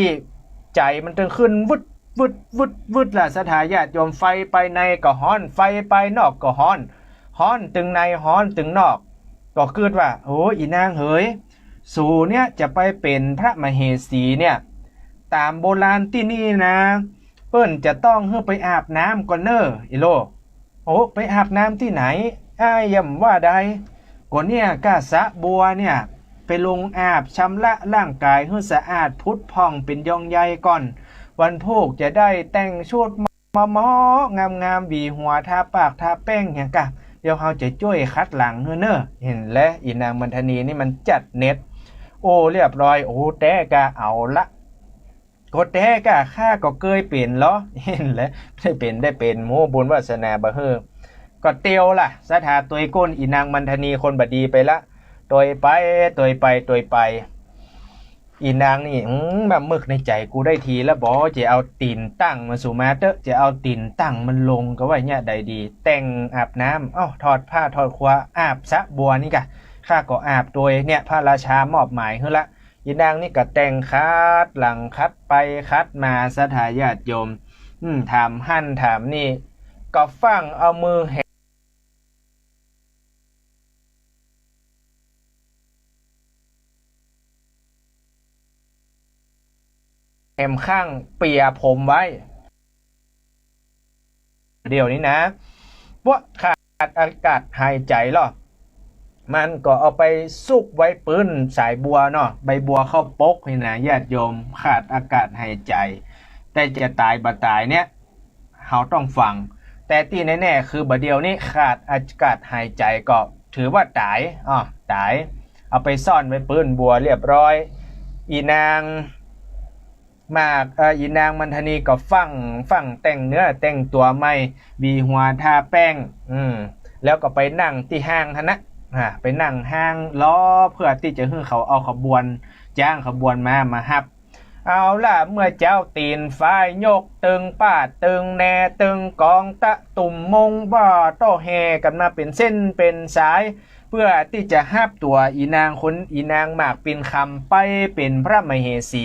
ใจมันตึงขึ้นวึดล่ะศรัทธาญาติโยมไฟไปในก็ฮ้อนไฟไปนอกก็ฮ้อนตึงในฮ้อนตึงนอกก็คิดว่าโอ้อีนางเฮ้ยสู่เนี่ยจะไปเป็นพระมเหสีเนี่ยตามโบราณที่นี่นะเปิ้นจะต้องเฮือไปอาบน้ำก่อนเนออีโลโอ้ไปอาบน้ำที่ไหนอ้ายย่ำว่าใดก่อนเนี่ยกะสะบัวเนี่ยไปลงอาบชำระร่างกายให้สะอาดพุทธพองเป็นยองใยก่อนวันพวกจะได้แต่งชุดมองามๆบีหัวทาปากทาแป้งอย่างกะเดี๋ยวเขาจะช่วยคัดหลังเนอะเห็นแล้วอีนางมันทนีนี่มันจัดเน็ตโอ้เรียบร้อยโอ้แต่กะเอาละก็แต่กะข้าก็เคยเป็นเหรอเห็นแล้วได้เป็นโมบุญวาสนาบ่เฮอก็เตียวล่ะสถาตัวก้นอีนางมันทนีคนบดีไปละตัวไปอีนางนี่แบบมึกในใจกูได้ทีแล้วบอกจะเอาตีนตั้งมาสู่มาเตอะจะเอาตีนตั้งมันลงก็ว่าเนี่ยใดดีแต่งอาบน้ำถอดผ้าถอดขวาอาบสะบัวนี่กะข้าก็อาบโดยเนี่ยพระราชามอบหมายให้ละอีนางนี่ก็แต่งคัดหลังคัดไปคัดมาสถาญาติโยมถามหั่นถามนี่ก็ฟังเอามือแหมข้างเปียผมไว้เดี๋ยวนี้นะพวกขาดอากาศหายใจหรอมันก็เอาไปซุกไว้ปื้นสายบัวเนาะใบบัวเข้าปกนี่นะญาติโยมขาดอากาศหายใจแต่จะตายบ่ตายเนี่ยเขาต้องฟังแต่ที่แน่ๆคือบ่เดียวนี้ขาดอากาศหายใจก็ถือว่าตายตายเอาไปซ่อนไว้ปื้นบัวเรียบร้อยอีนางมากอีนางมันทนีก็ฟังแต่งเนื้อแต่งตัวไม่บีหัวทาแป้ง แล้วก็ไปนั่งที่ห้างท่านนะไปนั่งห้างล้อเพื่อที่จะให้เขาเอาขบวนจ้างขบวนมาฮับเอาล่ะเมื่อเจ้าตีนฝ้ายยกตึงป้าตึงแนตึงกองตะตุ่มมงบ่อโตแห่กันมาเป็นเส้นเป็นสายเพื่อที่จะฮับตัวอีนางคนอีนางหมากปินคำไปเป็นพระมเหสี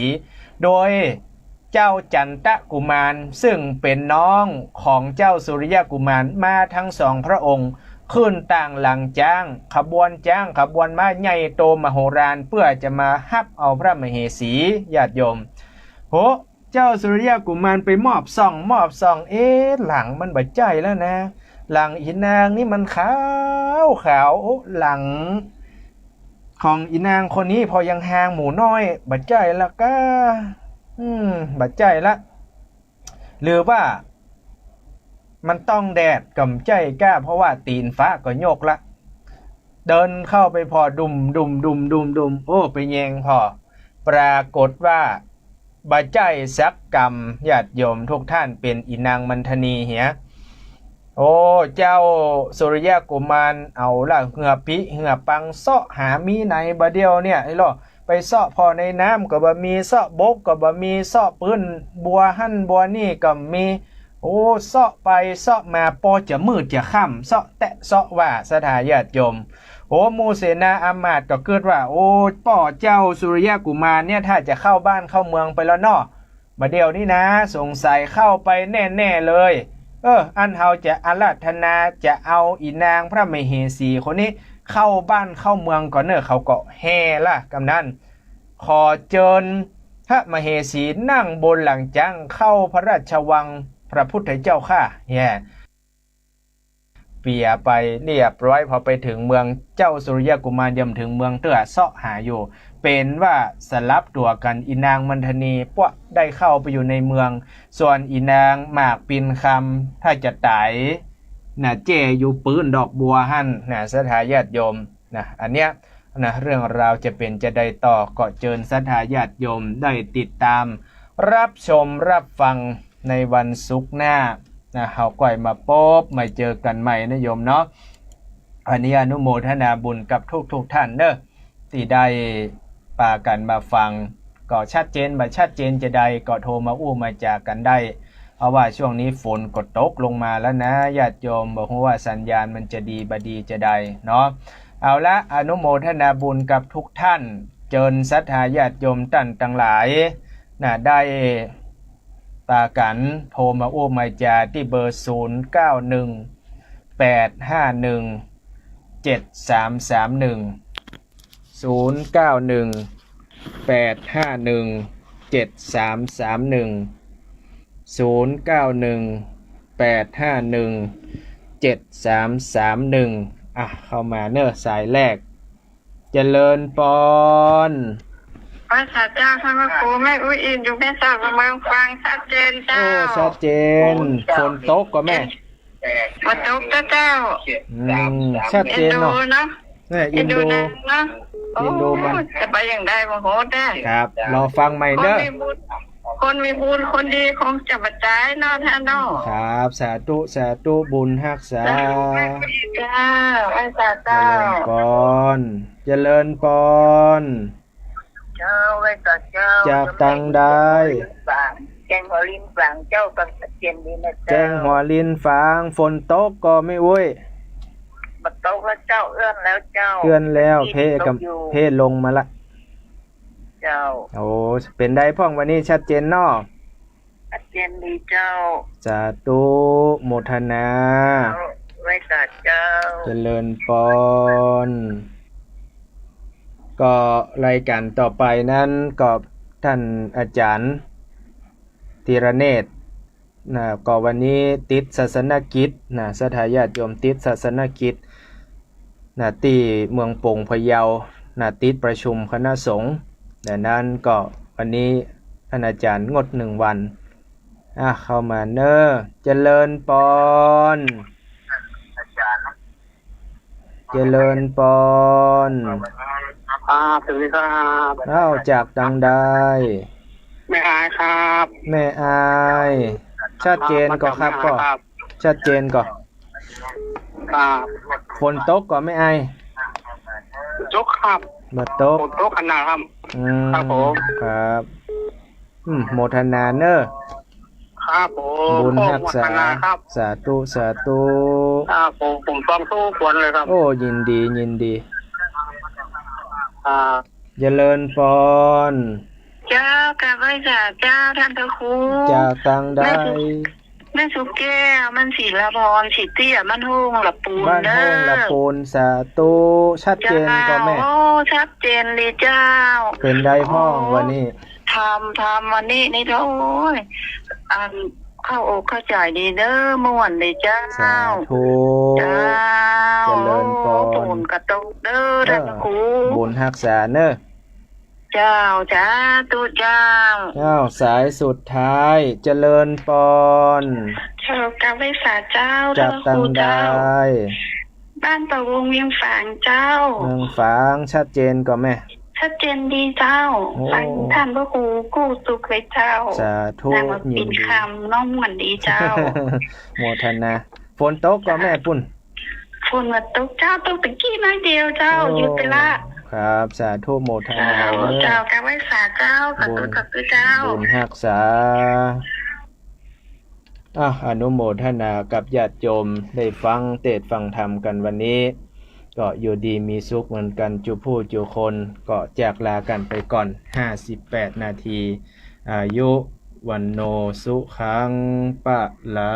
โดยเจ้าจันทกุมารซึ่งเป็นน้องของเจ้าสุริยกุมารมาทั้งสองพระองค์ขึ้นต่างหลังจ้างขบวนม้าใหญ่โตมโหฬารเพื่อจะมาฮับเอาพระมเหสีญาติโยมโหเจ้าสุริยกุมารไปมอบส่องหลังมันบาดใจแล้วนะหลังอีนางนี่มันขาวหลังของอีนางคนนี้พอยังห่างหมูน้อยบาดใจแล้วก็บาดใจละหรือว่ามันต้องแดดกำใจกล้าเพราะว่าตีนฟ้าก็โยกละเดินเข้าไปพอดุมโอ้ไปแยงพอปรากฏว่าบาดใจสักกรรมญาติโยมทุกท่านเป็นอีนางมันทนีเหียโอ้เจ้าสุริยกุมารเอาล่ะเหือปิเหือปังเสาะหามีไหนบะเดียวเนี่ยไอ้ล่อไปเสาะพอในน้ำก็บะมีเสาะบกก็บะมีเสาะปืนบัวหั่นบัวนี่ก็มีโอ้เสาะไปเสาะมาปอจะมืดจะค่ำเสาะแตะเสาะว่าสถาญาติโยมโอ้มูเสนาอามาตย์ก็เกิดว่าโอ้ป่อเจ้าสุริยกุมารเนี่ยถ้าจะเข้าบ้านเข้าเมืองไปแล้วเนาะบะเดียวนี่นะสงสัยเข้าไปแน่ๆเลยอันเฮาจะอาราธนาจะเอาอีนางพระมเหสีคนนี้เข้าบ้านเข้าเมืองก่อนเนอะเขาก็แห่ล่ะกำนันขอเจิญพระมเหสีนั่งบนหลังจังเข้าพระราชวังพระพุทธเจ้าค่ะเปียไปเรียบร้อยพอไปถึงเมืองเจ้าสุริยกุมารย่ำถึงเมืองเตื้อเสาะหาอยู่เป็นว่าสลับตัวกันอีนางมันทนีพวกได้เข้าไปอยู่ในเมืองส่วนอีนางหมากปินคำถ้าจะตายเจอยู่ปืนดอกบัวหั่นสถาญาติโยมอันเนี้ยเรื่องราวจะเป็นจะได้ต่อก็เชิญสถาญาติโยมได้ติดตามรับชมรับฟังในวันศุกร์หน้าเฮาก่อยมาพบมาเจอกันใหม่นะโยมเนาะอันนี้อนุโมทนาบุญกับทุกท่านเด้อที่ได้ปากันมาฟังก็ชัดเจนบ่ชัดเจนจะได้ก็โทรมาอู้มาจากกันได้เพราะว่าช่วงนี้ฝนก็ตกลงมาแล้วนะญาติโยมบอกว่าสัญญาณมันจะดีบ่ดีจะได้เนาะเอาละอนุโมทนาบุญกับทุกท่านเจิญศรัทธาญาติโยมท่านทั้งหลายได้ปากันโทรมาอู้มาจาที่เบอร์เข้ามาเนอะสายแรกเจริญปอนพระสัจเจ้าพระครูแม่อุ้ยอินอยู่แม่สาวเมืองฟังชัดเจนเจ้าชัดเจนฝนตกก็แม่ฝนตกเจ้าชัดเจนเนาะอินโดมันจะไปอย่างใดบ่โหได้ครับรอฟังใหม่เด้อคนมีบุญคนดีคงจะบรรจายเนาะท่านเนาะครับสาธุบุญรักษาจ้าไอ้สาเจ้าเจริญปอนเจ้าไว้ก่อนเจ้าจากตังได้แกงหัวลินฝางเจ้าก็เย็นดีนะเจ้าแกงหัวลินฝางฝนตกก็ไม่อุ้ยบัดตกแล้วเจ้าเอื้อนแล้วเจ้าเพลงมาละเจ้าโอ้เป็นได้พ่องวันนี้ชัดเจนเนาะชัดเจนดีเจ้าสาธุโมทนาไว้ก่อนเจ้าเจริญปอนก็รายการต่อไปนั้นก็ท่านอาจารย์ธีรเนตรก็วันนี้ติดศาสนกิจสถาญาติโยมติดศาสนกิจที่เมืองปงพะเยาติดประชุมคณะสงฆ์ดังนั้นก็วันนี้ท่านอาจารย์งด1 วันเข้ามาเนอะเจริญปอนเจริญปอนสวัสดีครับจากดังได้แม่อายครับแม่อายชัดเจนก็ครับก็ชัดเจนก็ ครับ ฝนตกก็ไม่ไอ จกครับ บ่ตก ฝนตกขนาดครับ ครับผม ครับโมทนาเนอร์ ครับผม บุญรักษา ขนาครับ สาธุสาธุ ครับผมฟังสู้ควรเลยครับ โอ้ยินดียินดี อ่า เจริญพร เจ้ากราบไหว้สาเจ้าท่านพระครู จากตังใด แม่สุแก้วมันสีละพรสีเตี้ยมันห้องละปูน บ้าน เด้ ห้องละ อ ปูนสาธุชัดเจนก็แม่ โอ้ชัดเจนเลยเจ้า เป็นได้ห้องวันนี้ ทำวันนี้นี่โอ้ยอันเข้าอกเข้าใจดีเด้อม่วนเลยเจ้า สาธุ เจ้า เจริญพร ปูนกระตุกเด้อท่านพระครู บุญรักษาเนอร์ เจ้าจ้าตุเจ้า เจ้าสายสุดท้ายเจริญพร เจ้ากราบไหว้สาเจ้า จาก ท่านพระค ตัง รู ใด เจ้า บ้านประวงเวียงฝางเจ้า เมืองฝางชัดเจนก็แม่ ชัดเจนดีเจ้า โอ้ ฟังท่านพระครูกู้สุขเลยเจ้า สาธุ นางมา ยิ ปิ น น ดี คำน้องหวันดีเจ้า โมทนาฝนตกก็แม่ปุ่น ฝนมาตกเจ้าตกตะกี้น้อยเดียวเจ้าหยุดไปละ ครับสาธุโมท เจ้า นาเน เจ้า อะ การไหว้สาเจ้ากับตัวกับตัวเจ้า บุญรักษาอนุโมทนากับญาติโยมได้ฟังเทศน์ฟังธรรมกันวันนี้ ก็อยู่ดีมีสุขเหมือนกันจุผู้จุคนก็จากลากันไปก่อน58นาทีอายุวันโนสุขังปะลา